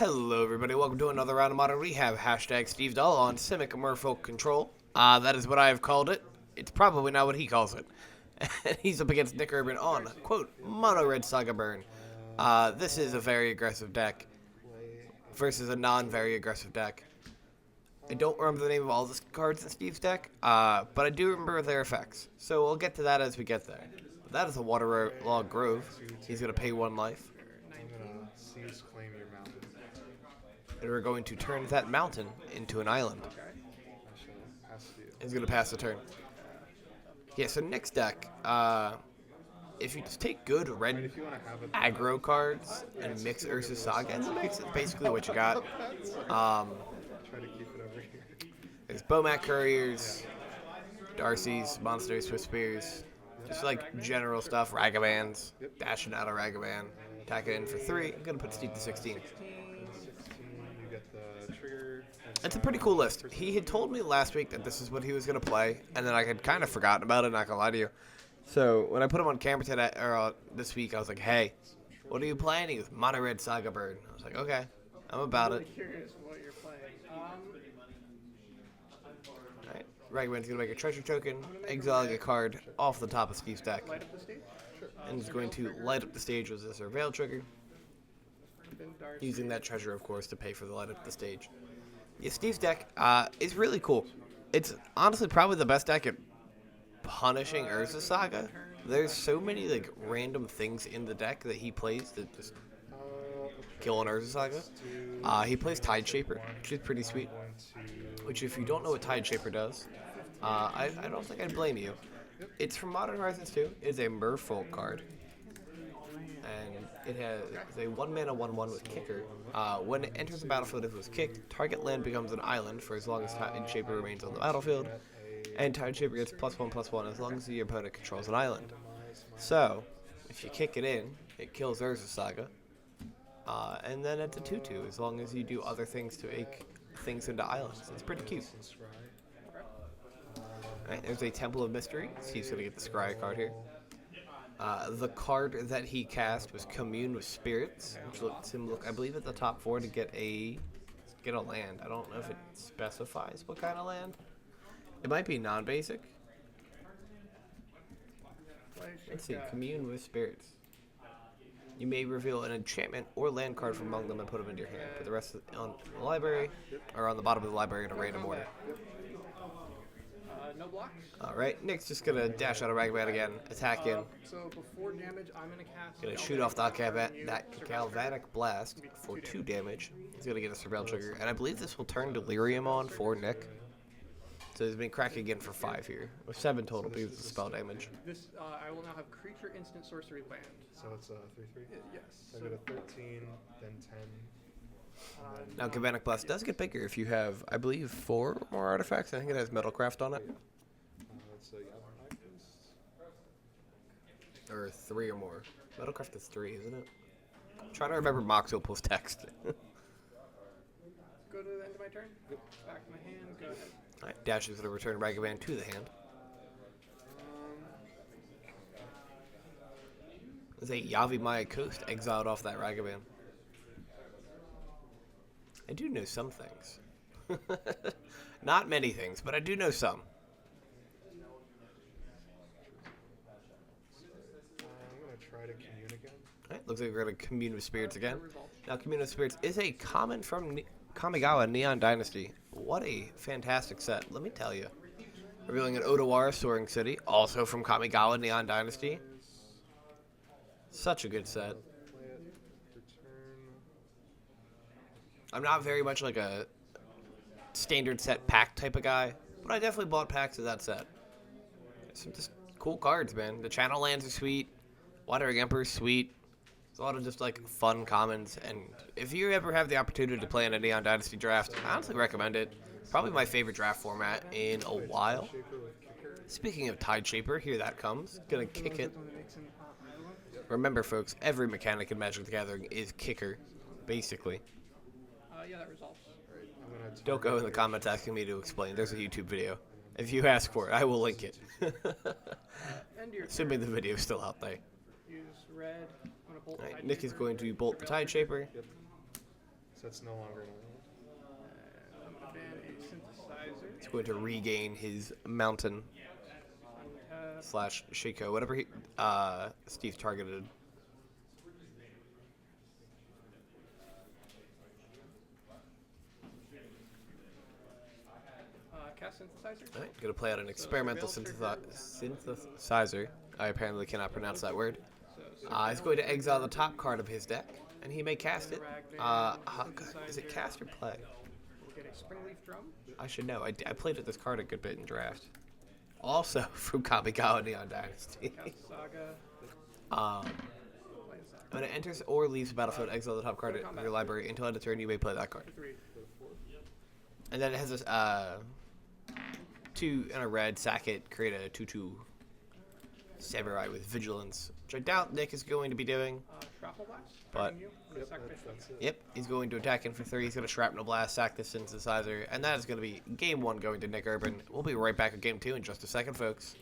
Hello everybody, welcome to another round of Modern Rehab. Hashtag Steve Dahl on Simic Merfolk Control. That is what I have called it. It's probably not what he calls it. And he's up against Nick Urban on, quote, Mono Red Saga Burn. This is a very aggressive deck versus a non-very aggressive deck. I don't remember the name of all the cards in Steve's deck, but I do remember their effects. So we'll get to that as we get there. That is a Waterlog Grove. He's going to pay 1 life. And we're going to turn that mountain into an island. He's going to pass the turn. Yeah, so Nick's deck, if you just take good red aggro cards and mix Urza's Saga, it's basically what you got. There's Bomat Couriers, Darcy's, Monsters, Swift Spears, just like general stuff, Ragavans, dashing out of Ragavan, attack it in for 3, I'm going to put Steve to 16. It's a pretty cool list. He had told me last week that this is what he was going to play, and then I had kind of forgotten about it, not going to lie to you. So when I put him on camera today, or this week, I was like, hey, what are you playing? He goes, Mono Red Saga Bird. I was like, okay, I'm about it. Curious what you're playing. Alright, Ragavan's going to make a treasure token, exiling a card off the top of Steve's deck. Light up the stage? Sure. And he's going to light up the stage with a Surveil trigger, using that treasure, of course, to pay for the light up the stage. Yeah, Steve's deck is really cool. It's honestly probably the best deck at punishing Urza's Saga. There's so many like random things in the deck that he plays that just kill an Urza's Saga. He plays Tide Shaper, which is pretty sweet. Which, if you don't know what Tide Shaper does, I don't think I'd blame you. It's from Modern Horizons 2. It's a Merfolk card. And it has a 1-mana 1/1 with Kicker. When it enters the battlefield, if it was kicked, target land becomes an island for as long as Tide Shaper remains on the battlefield. And Tide Shaper gets +1/+1 as long as the opponent controls an island. So, if you kick it in, it kills Urza's Saga. And then it's a 2/2 as long as you do other things to make things into islands. It's pretty cute. Alright, there's a Temple of Mystery. Steve's going to get the Scry card here. The card that he cast was Commune with Spirits, which lets him look, I believe, at the top 4 to get a land. I don't know if it specifies what kind of land. It might be non-basic. Let's see, Commune with Spirits. You may reveal an enchantment or land card from among them and put them into your hand. Put the rest on the library, or on the bottom of the library in a random order. No blocks. Alright, Nick's just gonna dash out of Ragavan again, attack in. So before damage, I'm gonna cast. Gonna shoot off that Galvanic Blast for 2 damage. He's gonna get a Surveil trigger, and I believe this will turn Delirium on for Nick. So he's been cracking again for 5 here, with 7 total because of the spell damage. This I will now have creature, instant, sorcery, land. So it's a 3/3. Yes. So I go to 13, then 10. Now, Galvanic Blast does get bigger if you have, I believe, 4 more artifacts. I think it has Metalcraft on it. Or 3 or more. Metalcraft is 3, isn't it? I'm trying to remember Mox Opal's text. Go to the end of my turn. Back to my hand. Go ahead. Alright, Dash is going to return Ragavan to the hand. There's a Yavi Maya Coast exiled off that Ragavan. I do know some things. Not many things, but I do know some. I'm going to try to commune again. Alright, looks like we're going to Commune with Spirits again. Now, Commune with Spirits is a common from Kamigawa Neon Dynasty. What a fantastic set, let me tell you. Revealing an Odawara Soaring City, also from Kamigawa Neon Dynasty. Such a good set. I'm not very much like a standard set pack type of guy, but I definitely bought packs of that set. Some just cool cards, man. The channel lands are sweet. Wandering Emperor is sweet. There's a lot of just like fun commons, and if you ever have the opportunity to play in a Neon Dynasty draft, I honestly recommend it. Probably my favorite draft format in a while. Speaking of Tide Shaper, here that comes. Gonna kick it. Remember, folks, every mechanic in Magic the Gathering is kicker, basically. Yeah, that resolves. Don't go in the comments asking me to explain. There's a YouTube video. If you ask for it, I will link it. Assuming the video is still out there. Use red. I'm gonna bolt Alright, Nick is going to bolt the Tide Shaper. So it's no longer an island. I'm gonna ban a synthesizer. He's going to regain his mountain Untap. / Shaco, whatever Steve targeted. Cast synthesizer. All right, gonna play out an experimental synthesizer. I apparently cannot pronounce that word. He's going to exile the top card of his deck, and he may cast it. Is it cast or play? We'll get a Springleaf Drum. I should know. I played with this card a good bit in draft. Also from Kamigawa Neon Dynasty. Cast Saga. Play a Saga. When it enters or leaves the battlefield, exile the top card of your library. Until end of turn, you may play that card. 3. And then it has this 2 and a red, sack it, create a 2/2 samurai with vigilance, which I doubt Nick is going to be doing. Shrapnel Blast. But- You. Yep, Sacrifice that's it. Yep, he's going to attack in for 3. He's going to shrapnel blast, sack the synthesizer, and that is going to be game 1 going to Nick Urban. We'll be right back with game 2 in just a second, folks.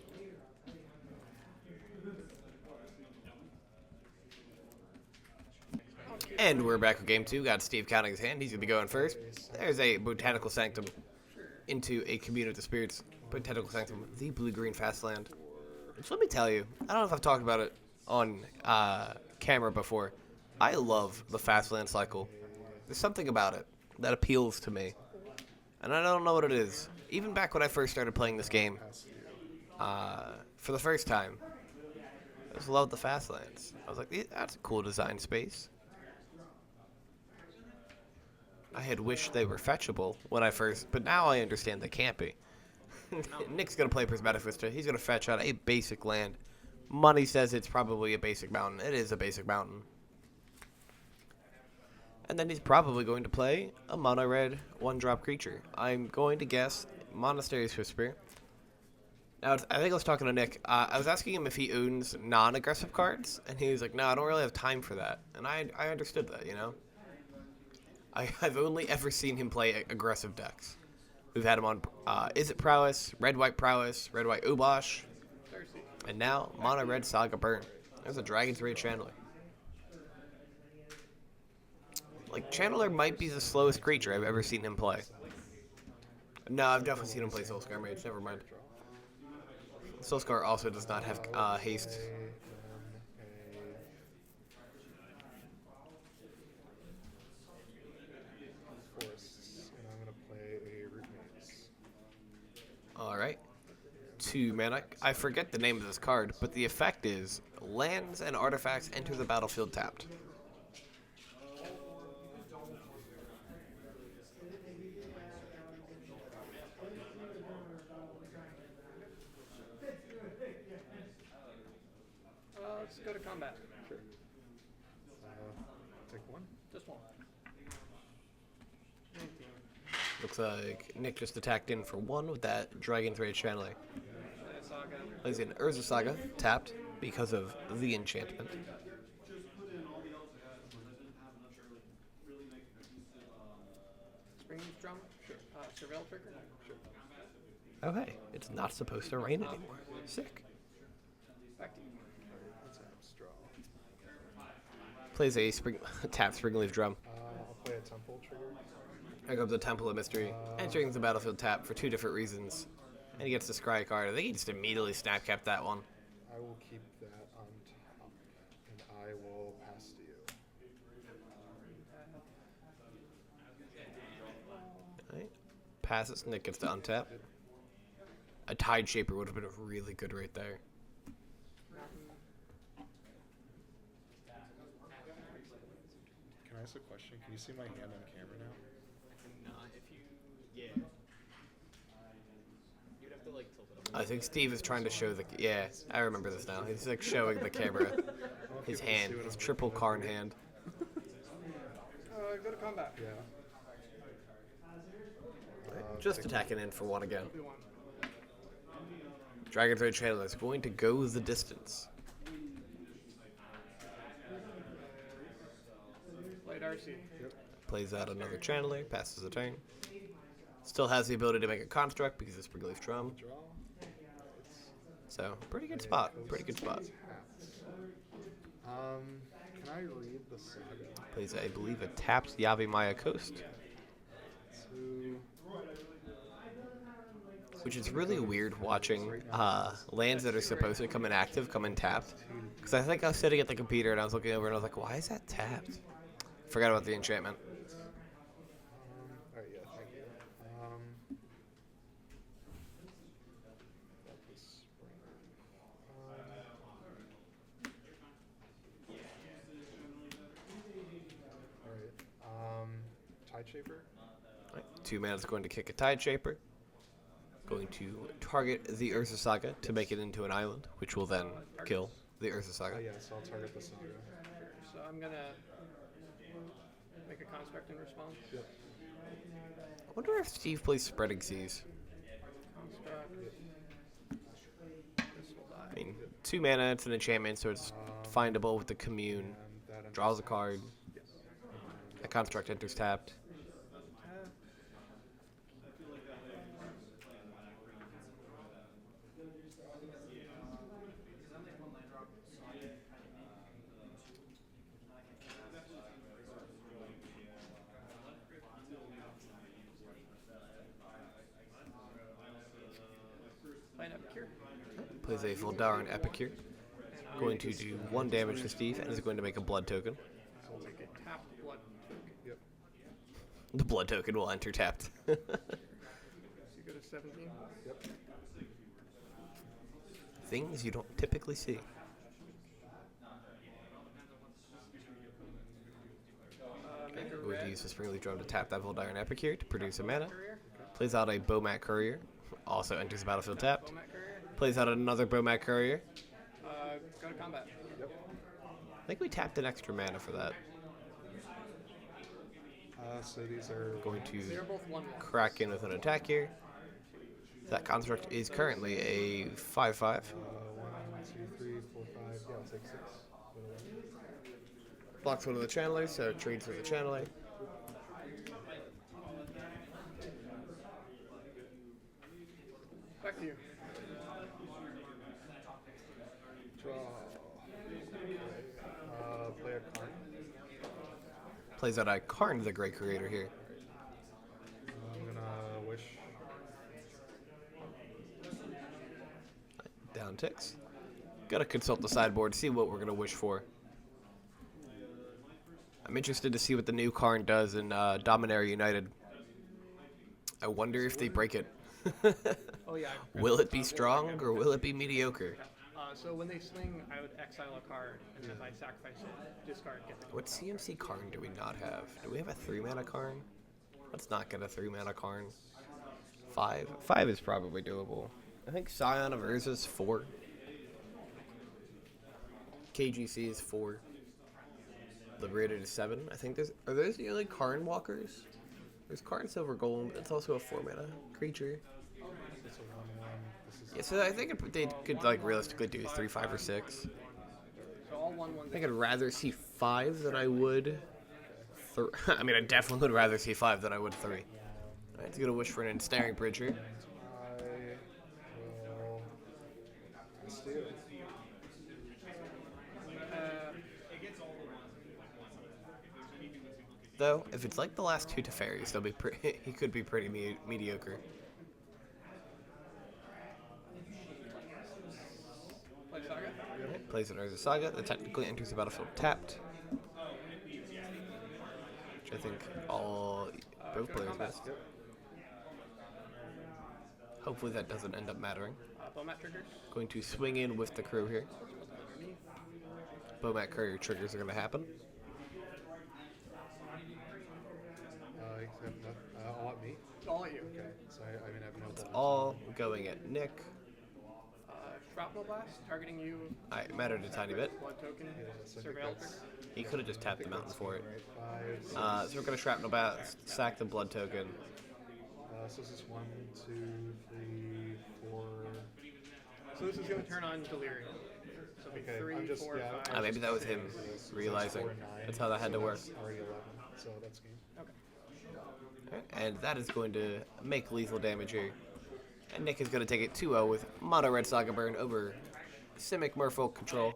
And we're back with game 2. Got Steve counting his hand. He's going to be going first. There's a Botanical Sanctum into a Commune of the Spirits. Botanical Sanctum, the blue-green fast land. Which, let me tell you, I don't know if I've talked about it on camera before. I love the fast land cycle. There's something about it that appeals to me. And I don't know what it is. Even back when I first started playing this game, for the first time, I just loved the fast lands. I was like, that's a cool design space. I had wished they were fetchable when I first, but now I understand they can't be. Nick's going to play Prismatic Vista. He's going to fetch out a basic land. Money says it's probably a basic mountain. It is a basic mountain. And then he's probably going to play a mono red 1-drop creature. I'm going to guess Monastery's Whisper. Now, I think I was talking to Nick. I was asking him if he owns non-aggressive cards, and he was like, no, I don't really have time for that. And I understood that, you know? I've only ever seen him play aggressive decks. We've had him on Is It Prowess, Red-White Prowess, Red-White Ubosh, Thirsty. and now Mono-Red Saga Burn. There's a Dragon's Rage Channeler. Like, Channeler might be the slowest creature I've ever seen him play. No, I've definitely seen him play Soulscar Mage, never mind. Soulscar also does not have haste. Forests, and I'm gonna play a Root Maze. Alright. 2 mana. I forget the name of this card, but the effect is lands and artifacts enter the battlefield tapped. Let's go to combat. Sure. Take 1. Just 1. 19. Looks like Nick just attacked in for 1 with that Dragon's Rage Channeler. Play a Saga. Plays in Urza Saga, tapped because of the enchantment. Springleaf Drum. Sure. Surveil Trigger. Sure. Oh hey, it's not supposed to rain anymore. Sick. Back to you. Let's draw. Plays a tap Springleaf Drum. I'll play a Temple Trigger. Here comes the Temple of Mystery. Entering the battlefield tap for 2 different reasons. And he gets the Scry card. I think he just immediately snap-capped that one. I will keep that on top, and I will pass to you. Alright. Passes, Nick gets to untap. A Tide Shaper would have been really good right there. Can I ask a question? Can you see my hand on camera now? I think Steve is trying to show the... Yeah, I remember this now. He's like showing the camera his hand, his triple Karn hand. Go to combat. Yeah. Just attacking in for 1 again. Be 1. Dragon's Rage Channeler is going to go the distance. Play Darcy. Plays out another Channeler, passes the turn. Still has the ability to make a construct because of Springleaf Drum. Draw. So, pretty good spot. Pretty good spot. Can Can I read the Saga? Plays, I believe, a tapped Yavimaya Coast, Two. which is really weird watching lands that are supposed to come in active come in tapped. Because I think I was sitting at the computer and I was looking over and I was like, why is that tapped? Forgot about the enchantment. Alright, yeah, thank you. That was spring. Alright, Tide Shaper. Right. 2 mana is going to kick a Tide Shaper. Going to target the Urza Saga to make it into an island, which will then kill the Urza Saga. Yeah, so I'll target the Saga. So I'm gonna make a construct in response. Yep. I wonder if Steve plays Spreading Seas. Construct. This will die. I mean, 2 mana, it's an enchantment, so it's findable with the commune. And that Draws a card. Yes. A construct enters tapped. Line up cure. Plays a Voldaren Epicure. Going to do 1 damage to Steve and is going to make a blood token. So I'll take a tapped blood token. Yep. The blood token will enter tapped. So you go to 17. Yep. Things you don't typically see. Make a Going to red use the Springleaf Drum to tap that Voldaren Epicure to produce a mana. courier. Plays out a Bomat Courier. Also enters the battlefield tapped. Bomat courier. Plays out another Bomat Courier. Go to combat. Yep. I think we tapped an extra mana for that. So these are Going They're to both 1/1. crack in with an attack here. That construct is currently a 5/5. 1, 2, 3, 4, 5. Yeah, I'll take 6. Blocks one of the channelers, so trades with the channeler. Back to you. Draw. Play a card. Plays out a Karn, the Great Creator here. I'm gonna wish. Down ticks. Gotta consult the sideboard, see what we're gonna wish for. I'm interested to see what the new Karn does in Dominaria United. I wonder if they break it. Oh yeah. Will it be strong or will it be mediocre? So when they swing, I would exile a card, and then if I sacrifice it, discard, get the What CMC Karn do we not have? Do we have a 3 mana Karn? Let's not get a 3 mana Karn. 5? 5 is probably doable. I think Scion of Urza is 4. KGC is 4. Liberated is 7. I think there's... Are those the only Karn walkers? There's Karn Silver Golem, but it's also a 4 mana creature. It's a 1/1. This is Yeah, so I think they could like realistically do 3, 5, or 6. So all 1/1. I think I'd rather see 5 than I would... I mean, I definitely would rather see 5 than I would 3. Alright, gonna wish for an Ensnaring Bridge here. I will steal. Though, if it's like the last 2 Teferis, they'll be he could be pretty mediocre. Play Saga. Plays an Urza Saga that technically enters the battlefield tapped. Which I think both players missed. Hopefully that doesn't end up mattering. Bomat triggers. Going to swing in with the crew here. Bomat Courier triggers are going to happen. All at me. All at you. Okay. So I mean, I have no. It's bullets. all going at Nick. Shrapnel blast, targeting you. It mattered a tiny bit. Blood token. Yeah, so I think Surveil that's- trigger. He could have just tapped the mountain for it. Right, 5. So we're going to Shrapnel Blast, sack the blood token. So this is 1, 2, 3, 4. So this is going to turn on Delirium. So it'll be Okay, 3, I'm just 4, yeah. 5. Maybe that was him realizing. That's how that had to work. Already 11. So that's game. Okay. Alright, and that is going to make lethal damage here. And Nick is going to take it 2-0 with Mono Red Saga Burn over Simic Merfolk Control.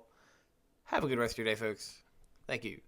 Have a good rest of your day, folks. Thank you.